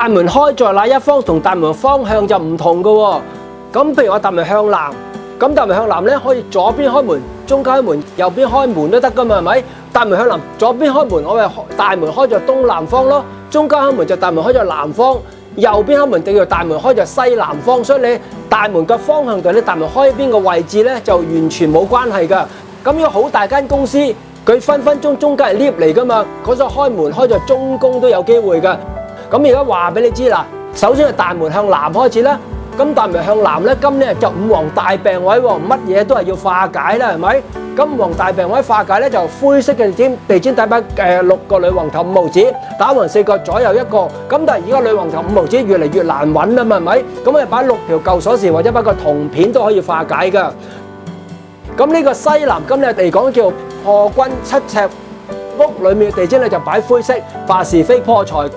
大門開在哪一方同大門方向就唔同㗎喎。咁譬如我大門向南，咁大門向南咧可以左邊開門、中間開門、右邊開門都得㗎嘛，係咪？大門向南，左邊開門，我咪大門開在東南方咯；中間開門就大門開在南方，右邊開門就叫大門開在西南方。所以你大門嘅方向同你大門開邊個位置咧就完全冇關係㗎。咁如果好大間公司，佢分分鐘中間係 lift 嚟㗎嘛，嗰陣開門開在中宮都有機會㗎。咁而家話俾你知啦，首先係大門向南開始啦。咁大門向南咧，今年就五黃大病位喎，乜嘢都係要化解啦，係咪？咁五黃大病位化解咧就灰色嘅地氈底擺6個女王頭5毫子，打橫4個左右一個。咁但係而家女王頭5毫子越嚟越難揾啦嘛，係咪？咁你擺6條舊鎖匙或者擺個銅片都可以化解㗎。咁呢個西南今日嚟講叫破軍7尺屋裏面嘅地氈咧就擺灰色，化是非破財。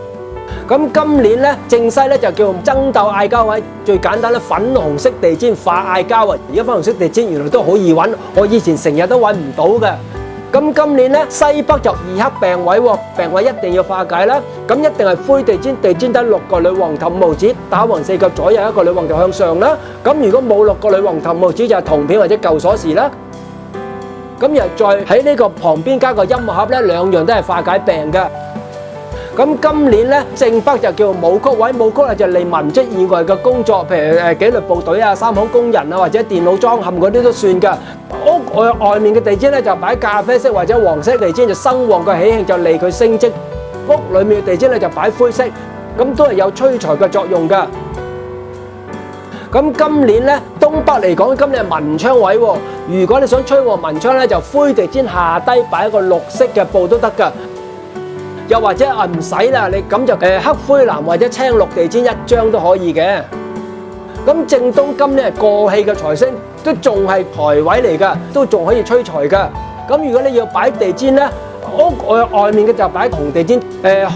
咁今年咧正西咧就叫爭鬥嗌交位，最簡單咧粉紅色地氈化嗌交啊！而家粉紅色地氈原來都好易揾，我以前成日都揾唔到嘅。咁今年咧西北就2黑病位喎，病位一定要化解啦。咁一定係灰地氈，地氈得6個女王頭5毫子，打橫4個左右一個女王頭向上啦。咁如果冇6個女王頭5毫子就係銅片或者舊鎖匙啦。咁又再喺呢個旁邊加個音樂盒咧，兩樣都係化解病嘅。咁今年咧正北就叫武曲位，武曲啊就嚟文職以外嘅工作，譬如紀律部隊啊、三行工人啊或者電腦裝嵌嗰啲都算㗎。屋外面嘅地氈咧就擺咖啡色或者黃色地氈，就生旺個喜慶，就利佢升職。屋裏面嘅地氈咧就擺灰色，咁都係有催財嘅作用㗎。咁今年咧東北嚟講，今年係文昌位喎。如果你想催旺文昌咧，就灰地氈下低擺一個綠色嘅布都得㗎。又或者唔使啦，你咁就黑灰藍或者青綠地氈一張都可以嘅。咁正東今年係過氣嘅財星，都仲係財位嚟㗎，都仲可以催財㗎。咁如果你要擺地氈咧，屋外面嘅就擺紅地氈，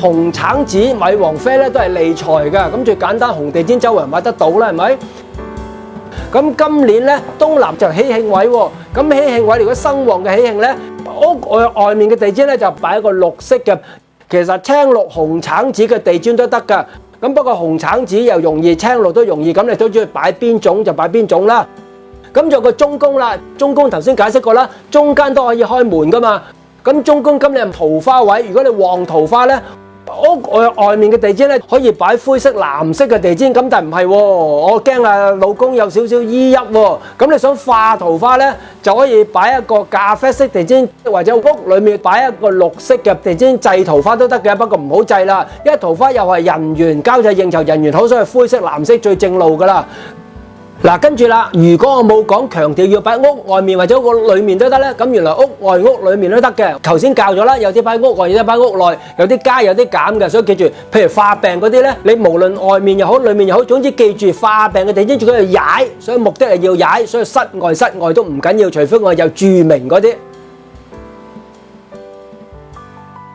紅橙紫米黃啡咧都係利財㗎。咁最簡單紅地氈周圍買得到啦，係咪？咁今年咧東南就喜慶位喎。咁喜慶位如果生旺嘅喜慶咧，屋外面嘅地氈咧就擺一個綠色嘅。其實青綠紅橙紫嘅地氈都得㗎，咁不過紅橙紫又容易，青綠都容易，咁你都中意擺邊種就擺邊種啦。咁仲有個中宮啦，中宮頭先解釋過啦，中間都可以開門㗎嘛。咁中宮今年係桃花位，如果你旺桃花咧，屋外面嘅地氈咧可以擺灰色、藍色嘅地氈，咁但係唔係喎，我驚啊老公有少少依鬱喎。咁你想化桃花咧，就可以擺一個咖啡色地氈，或者屋裏面擺一個綠色嘅地氈祭桃花都得嘅，不過唔好祭啦，因為桃花又係人緣交際應酬，人緣好，所以灰色、藍色最正路㗎啦。嗱，跟住啦，如果我冇講強調要擺屋外面或者屋裏面都得咧，咁原來屋外屋裏面都得嘅。頭先教咗啦，有啲擺屋外，有啲擺屋內，有啲加有啲減嘅，所以記住，譬如化病嗰啲咧，你無論外面又好，裏面又好，總之記住化病嘅地氈，最緊要踩，所以目的係要踩，所以室外都唔緊要，除非我有註明嗰啲。